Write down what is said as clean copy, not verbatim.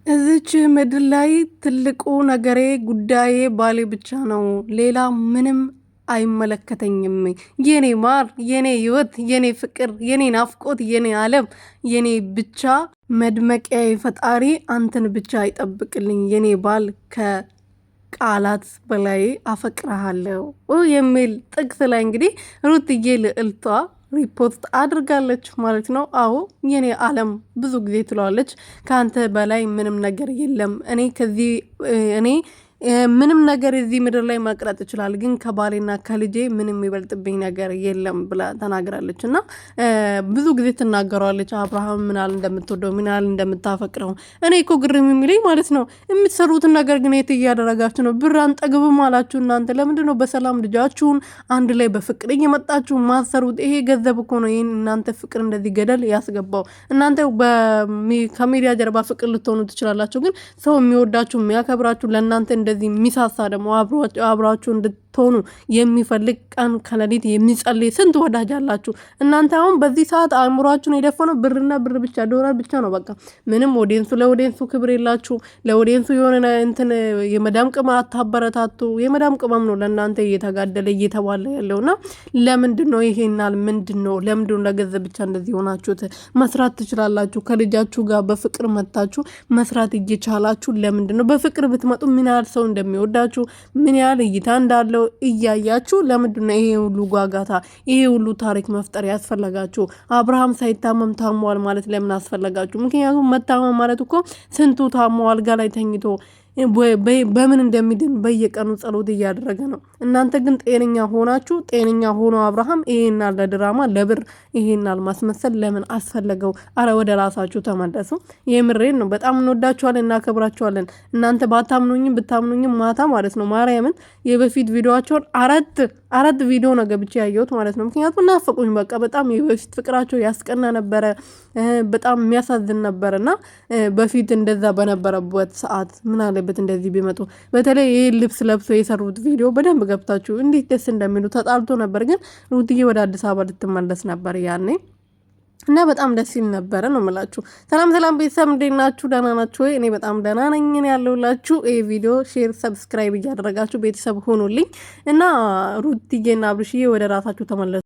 እዚች ምድር ላይ ትልቁ ነገሬ ጉዳዬ ባሌ ብቻ ነው። ሌላ ምንም አይመለከተኝም። የኔ ማር፣ የኔ ህይወት፣ የኔ ፍቅር፣ የኔ ናፍቆት፣ የኔ ዓለም፣ የኔ ብቻ መድመቂያ ፈጣሪ አንተን ብቻ ይጠብቅልኝ። የኔ ባል ከቃላት በላይ አፈቅረሃለሁ የሚል ጥቅስ ላይ እንግዲህ ሩትዬ ልዕልቷ ሪፖርት አድርጋለች ማለት ነው። አዎ የኔ ዓለም ብዙ ጊዜ ትለዋለች። ከአንተ በላይ ምንም ነገር የለም። እኔ ምንም ነገር እዚህ ምድር ላይ መቅረጥ ይችላል፣ ግን ከባሌና ከልጄ ምንም የሚበልጥብኝ ነገር የለም ብላ ተናግራለች። እና ብዙ ጊዜ ትናገረዋለች አብርሃም ምናል እንደምትወደው ምናል እንደምታፈቅረው። እኔ እኮ ግርም የሚለኝ ማለት ነው የምትሰሩትን ነገር ግን የት እያደረጋችሁ ነው? ብር አንጠግብም አላችሁ እናንተ። ለምንድን ነው በሰላም ልጃችሁን አንድ ላይ በፍቅር እየመጣችሁ ማሰሩት? ይሄ ገንዘብ እኮ ነው ይህን እናንተ ፍቅር እንደዚህ ገደል ያስገባው። እናንተ ከሚዲያ ጀርባ ፍቅር ልትሆኑ ትችላላችሁ፣ ግን ሰው የሚወዳችሁ የሚያከብራችሁ ለእናንተ እንደዚህ ሚሳሳ ደግሞ አብራችሁ እንድትሆኑ የሚፈልግ ቀን ከሌሊት የሚጸልይ ስንት ወዳጅ አላችሁ እናንተ። አሁን በዚህ ሰዓት አእምሯችሁን የደፈነው ብርና ብር ብቻ ዶላር ብቻ ነው። በቃ ምንም ለኦዲየንሱ ክብር የላችሁ። ለኦዲየንሱ የሆነ እንትን የመዳም ቅመም አታበረታቱ። የመዳም ቅመም ነው ለእናንተ እየተጋደለ እየተባለ ያለውና ለምንድን ነው ይሄናል? ምንድን ነው ለምንድን ነው ለገንዘብ ብቻ እንደዚህ ሆናችሁት? መስራት ትችላላችሁ። ከልጃችሁ ጋር በፍቅር መታችሁ መስራት እየቻላችሁ ለምንድን ነው? በፍቅር ብትመጡ ምን ያህል ሰው እንደሚወዳችሁ ምን ያህል እይታ እንዳለው እያያችሁ ለምንድን ነው ይሄ ሁሉ ጓጋታ ይሄ ሁሉ ታሪክ መፍጠር ያስፈለጋችሁ? አብርሃም ሳይታመም ታሟል ማለት ለምን አስፈለጋችሁ? ምክንያቱም መታመም ማለት እኮ ስንቱ ታሞ አልጋ ላይ ተኝቶ በምን እንደሚድን በየቀኑ ጸሎት እያደረገ ነው። እናንተ ግን ጤነኛ ሆናችሁ ጤነኛ ሆኖ አብርሃም ይሄናል ለድራማ ለብር ይሄናል ማስመሰል ለምን አስፈለገው? አረ ወደ ራሳችሁ ተመለሱ። የምሬን ነው። በጣም እንወዳችኋለን እናከብራችኋለን። እናንተ ባታምኑኝም ብታምኑኝም ማታ ማለት ነው ማርያምን የበፊት ቪዲዮአቸውን አራት ቪዲዮ ነው ገብቼ ያየሁት ማለት ነው። ምክንያቱም ናፈቁኝ። በቃ በጣም የበፊት ፍቅራቸው ያስቀና ነበረ። በጣም የሚያሳዝን ነበርና በፊት እንደዛ በነበረበት ሰዓት ምን አለበት እንደዚህ ቢመጡ። በተለይ ይሄ ልብስ ለብሶ የሰሩት ቪዲዮ በደንብ ገብታችሁ እንዴት ደስ እንደሚሉ። ተጣልቶ ነበር፣ ግን ሩትዬ ወደ አዲስ አበባ ልትመለስ ነበር ያኔ እና በጣም ደስ ይል ነበረ ነው የምላችሁ። ሰላም ቤተሰብ እንዴት ናችሁ? ደህና ናችሁ ወይ? እኔ በጣም ደህና ነኝ ያለሁላችሁ። ይሄ ቪዲዮ ሼር፣ ሰብስክራይብ እያደረጋችሁ ቤተሰብ ሆኑልኝ እና ሩትዬና አብርሽዬ ወደ ራሳችሁ ተመለሱ።